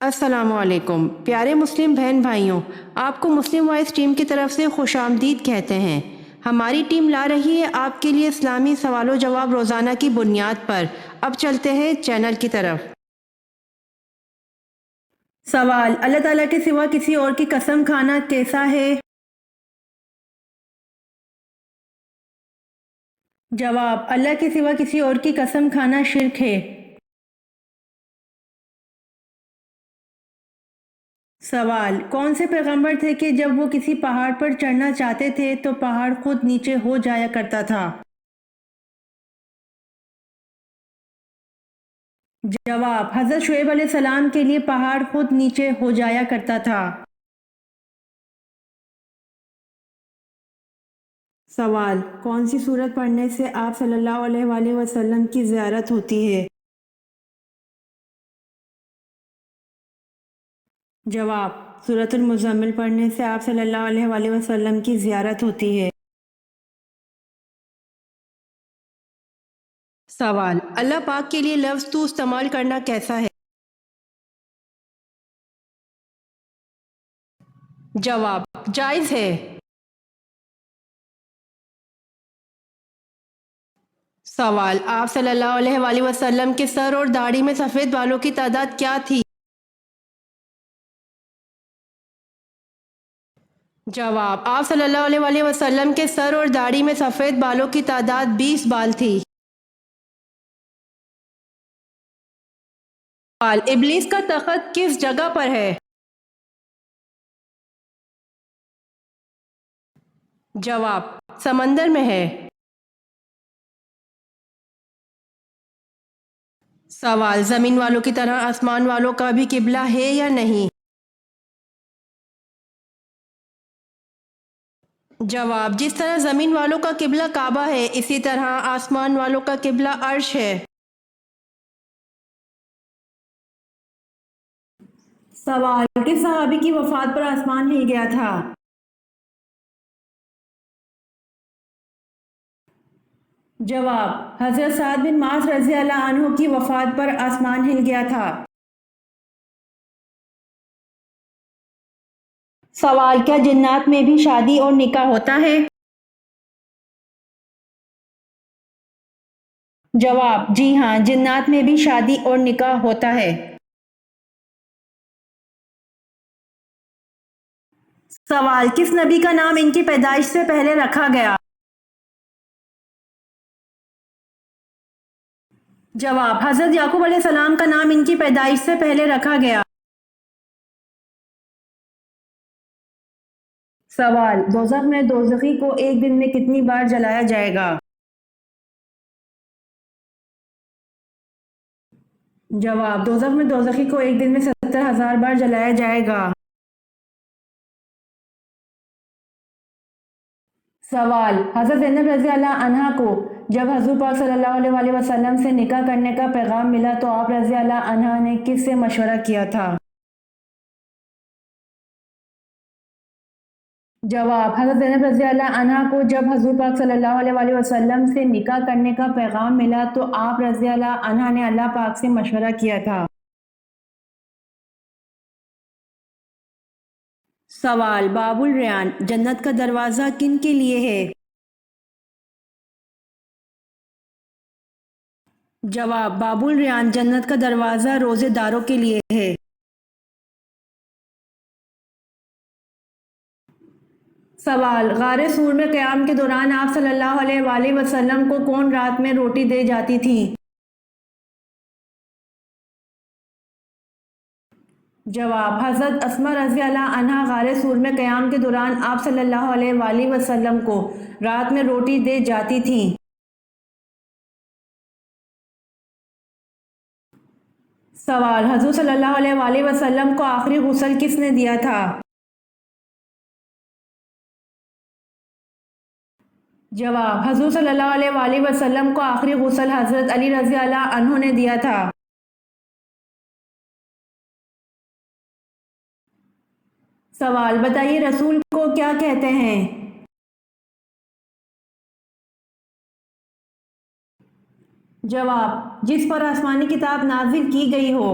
السلام علیکم پیارے مسلم بہن بھائیوں، آپ کو مسلم وائس ٹیم کی طرف سے خوش آمدید کہتے ہیں۔ ہماری ٹیم لا رہی ہے آپ کے لیے اسلامی سوال و جواب روزانہ کی بنیاد پر۔ اب چلتے ہیں چینل کی طرف۔ سوال: اللہ تعالیٰ کے سوا کسی اور کی قسم کھانا کیسا ہے؟ جواب: اللہ کے سوا کسی اور کی قسم کھانا شرک ہے۔ سوال: کون سے پیغمبر تھے کہ جب وہ کسی پہاڑ پر چڑھنا چاہتے تھے تو پہاڑ خود نیچے ہو جایا کرتا تھا؟ جواب: حضرت شعیب علیہ السلام کے لیے پہاڑ خود نیچے ہو جایا کرتا تھا۔ سوال: کون سی سورت پڑھنے سے آپ صلی اللہ علیہ وآلہ وسلم کی زیارت ہوتی ہے؟ جواب: سورۃ المزمل پڑھنے سے آپ صلی اللہ علیہ وآلہ وسلم کی زیارت ہوتی ہے۔ سوال: اللہ پاک کے لیے لفظ تو استعمال کرنا کیسا ہے؟ جواب: جائز ہے۔ سوال: آپ صلی اللہ علیہ وآلہ وسلم کے سر اور داڑھی میں سفید بالوں کی تعداد کیا تھی؟ جواب: آپ صلی اللہ علیہ وآلہ وسلم کے سر اور داڑھی میں سفید بالوں کی تعداد 20 بال تھی۔ سوال: ابلیس کا تخت کس جگہ پر ہے؟ جواب: سمندر میں ہے۔ سوال: زمین والوں کی طرح آسمان والوں کا بھی قبلہ ہے یا نہیں؟ جواب: جس طرح زمین والوں کا قبلہ کعبہ ہے اسی طرح آسمان والوں کا قبلہ عرش ہے۔ سوال: کس صحابی کی وفات پر آسمان ہل گیا تھا؟ جواب: حضرت سعد بن معاذ رضی اللہ عنہ کی وفات پر آسمان ہل گیا تھا۔ سوال: کیا جنات میں بھی شادی اور نکاح ہوتا ہے؟ جواب: جی ہاں، جنات میں بھی شادی اور نکاح ہوتا ہے۔ سوال: کس نبی کا نام ان کی پیدائش سے پہلے رکھا گیا؟ جواب: حضرت یعقوب علیہ السلام کا نام ان کی پیدائش سے پہلے رکھا گیا۔ سوال: دوزخ میں دوزخی کو ایک دن میں کتنی بار جلایا جائے گا؟ جواب: دوزخ میں دوزخی کو ایک دن میں 70,000 بار جلایا جائے گا۔ سوال: حضرت زینب رضی اللہ عنہا کو جب حضور پاک صلی اللہ علیہ وآلہ وسلم سے نکاح کرنے کا پیغام ملا تو آپ رضی اللہ عنہا نے کس سے مشورہ کیا تھا؟ جواب: حضرت زینب رضی اللہ عنہا کو جب حضور پاک صلی اللہ علیہ وآلہ وسلم سے نکاح کرنے کا پیغام ملا تو آپ رضی اللہ عنہا نے اللہ پاک سے مشورہ کیا تھا۔ سوال: باب الریان جنت کا دروازہ کن کے لیے ہے؟ جواب: باب الریان جنت کا دروازہ روزے داروں کے لیے ہے۔ سوال: غار سور میں قیام کے دوران آپ صلی اللہ علیہ وآلہ وسلم کو کون رات میں روٹی دے جاتی تھی؟ جواب: حضرت اسماء رضی اللہ عنہا غار سور میں قیام کے دوران آپ صلی اللہ علیہ وآلہ وسلم کو رات میں روٹی دے جاتی تھیں۔ سوال: حضور صلی اللہ علیہ وآلہ وسلم کو آخری غسل کس نے دیا تھا؟ جواب: حضور صلی اللہ علیہ وآلہ وسلم کو آخری غسل حضرت علی رضی اللہ عنہ نے دیا تھا۔ سوال: بتائیے رسول کو کیا کہتے ہیں؟ جواب: جس پر آسمانی کتاب نازل کی گئی ہو۔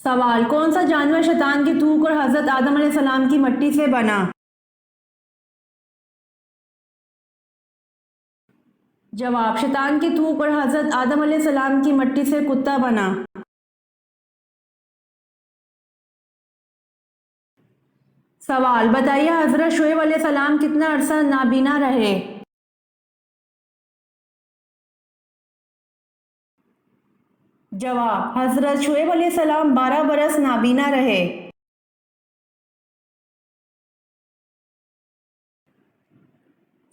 سوال، کون سا جانور شیطان کی تھوک اور حضرت آدم علیہ السلام کی مٹی سے بنا؟ جواب، شیطان کی تھوک اور حضرت آدم علیہ السلام کی مٹی سے کتا بنا۔ سوال، بتائیے حضرت شعیب علیہ السلام کتنا عرصہ نابینا رہے؟ جواب، حضرت شعیب علیہ السلام 12 برس نابینا رہے۔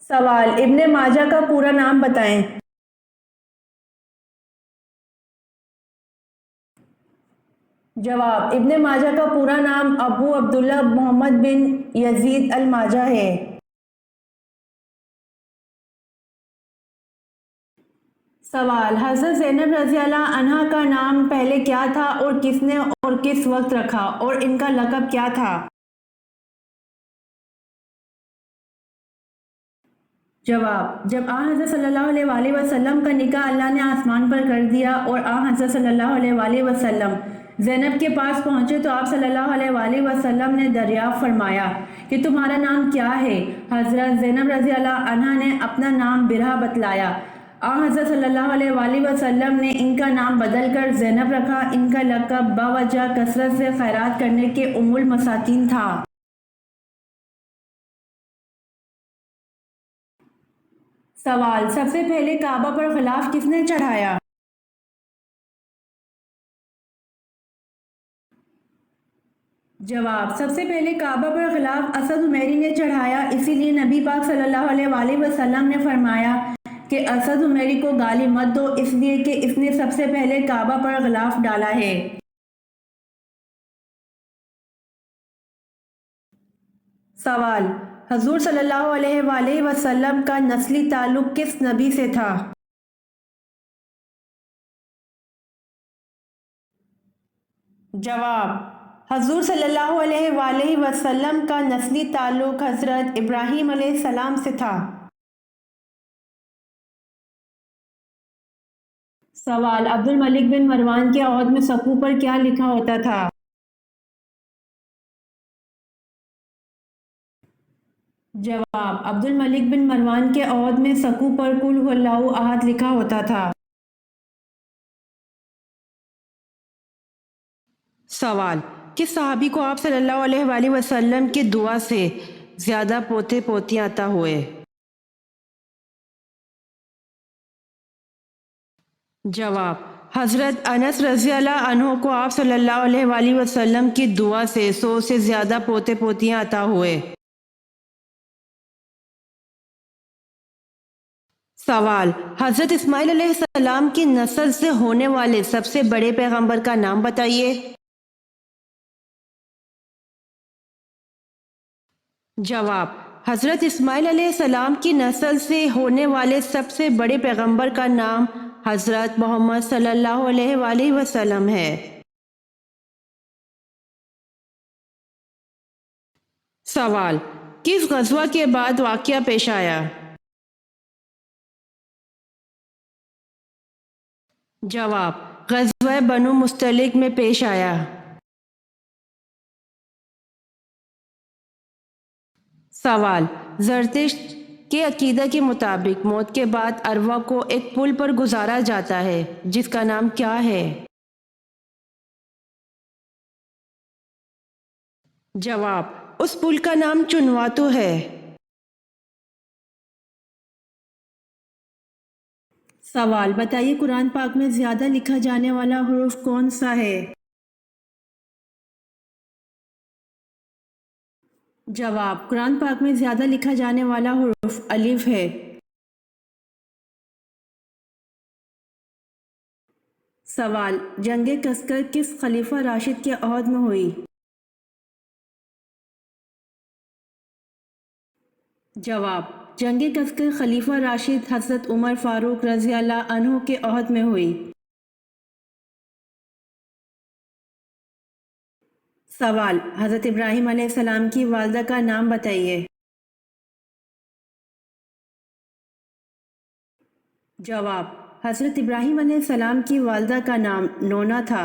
سوال، ابن ماجہ کا پورا نام بتائیں۔ جواب، ابن ماجہ کا پورا نام ابو عبداللہ محمد بن یزید الماجہ ہے۔ سوال، حضرت زینب رضی اللہ عنہا کا نام پہلے کیا تھا اور کس نے اور کس وقت رکھا، اور ان کا لقب کیا تھا؟ جواب، جب آن حضرت صلی اللہ علیہ وآلہ وسلم کا نکاح اللہ نے آسمان پر کر دیا اور آن حضرت صلی اللہ علیہ وآلہ وسلم زینب کے پاس پہنچے تو آپ صلی اللہ علیہ وآلہ وسلم نے دریافت فرمایا کہ تمہارا نام کیا ہے؟ حضرت زینب رضی اللہ عنہا نے اپنا نام برہا بتلایا۔ آن حضرت صلی اللہ علیہ وآلہ وسلم نے ان کا نام بدل کر زینب رکھا۔ ان کا لقب باوجہ کثرت سے خیرات کرنے کے ام المساکین تھا۔ سوال، سب سے پہلے کعبہ پر غلاف کس نے چڑھایا؟ جواب، سب سے پہلے کعبہ پر غلاف اسد عمیری نے چڑھایا، اسی لیے نبی پاک صلی اللہ علیہ وآلہ وسلم نے فرمایا کہ اسد عمیری کو گالی مت دو، اس لیے کہ اس نے سب سے پہلے کعبہ پر غلاف ڈالا ہے۔ سوال، حضور صلی اللہ علیہ وآلہ وسلم کا نسلی تعلق کس نبی سے تھا؟ جواب، حضور صلی اللہ علیہ وآلہ وسلم کا نسلی تعلق حضرت ابراہیم علیہ السلام سے تھا۔ سوال، عبد الملک بن مروان کے عہد میں سقو پر کیا لکھا ہوتا تھا؟ جواب، عبد الملک بن مروان کے عہد میں سقو پر قل هو اللہ احد لکھا ہوتا تھا۔ سوال، کس صحابی کو آپ صلی اللہ علیہ وآلہ وسلم کی دعا سے زیادہ پوتے پوتیاں عطا ہوئے؟ جواب، حضرت انس رضی اللہ عنہ کو آپ صلی اللہ علیہ وآلہ وسلم کی دعا سے 100 سے زیادہ پوتے پوتیاں عطا ہوئے۔ سوال، حضرت اسماعیل علیہ السلام کی نسل سے ہونے والے سب سے بڑے پیغمبر کا نام بتائیے۔ جواب، حضرت اسماعیل علیہ السلام کی نسل سے ہونے والے سب سے بڑے پیغمبر کا نام حضرت محمد صلی اللہ علیہ وآلہ وسلم ہے۔ سوال، کس غزوہ کے بعد واقعہ پیش آیا؟ جواب، غزوہ بنو مستلق میں پیش آیا۔ سوال، زرتشت کے عقیدہ کے مطابق موت کے بعد ارواح کو ایک پل پر گزارا جاتا ہے جس کا نام کیا ہے؟ جواب، اس پل کا نام چنواتو ہے۔ سوال، بتائیے قرآن پاک میں زیادہ لکھا جانے والا حرف کون سا ہے؟ جواب، قرآن پاک میں زیادہ لکھا جانے والا حرف الف ہے۔ سوال، جنگ کسکر کس خلیفہ راشد کے عہد میں ہوئی؟ جواب، جنگ کسکر خلیفہ راشد حضرت عمر فاروق رضی اللہ عنہ کے عہد میں ہوئی۔ سوال، حضرت ابراہیم علیہ السلام کی والدہ کا نام بتائیے۔ جواب، حضرت ابراہیم علیہ السلام کی والدہ کا نام نونا تھا۔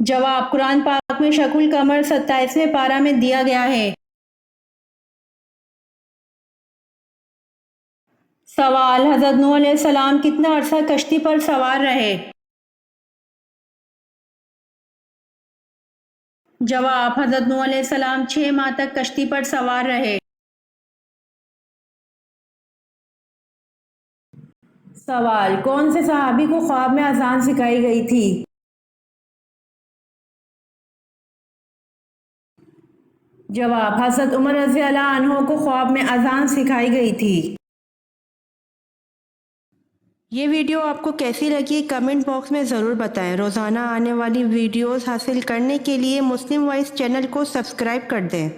جواب قرآن پاک میں شق القمر 27ویں پارہ میں دیا گیا ہے۔ سوال، حضرت نوح علیہ السلام کتنا عرصہ کشتی پر سوار رہے؟ جواب، حضرت نوح علیہ السلام 6 ماہ تک کشتی پر سوار رہے۔ سوال، کون سے صحابی کو خواب میں اذان سکھائی گئی تھی؟ جواب، حضرت عمر رضی اللہ عنہ کو خواب میں اذان سکھائی گئی تھی۔ یہ ویڈیو آپ کو کیسی لگی کمنٹ باکس میں ضرور بتائیں۔ روزانہ آنے والی ویڈیوز حاصل کرنے کے لیے مسلم وائس چینل کو سبسکرائب کر دیں۔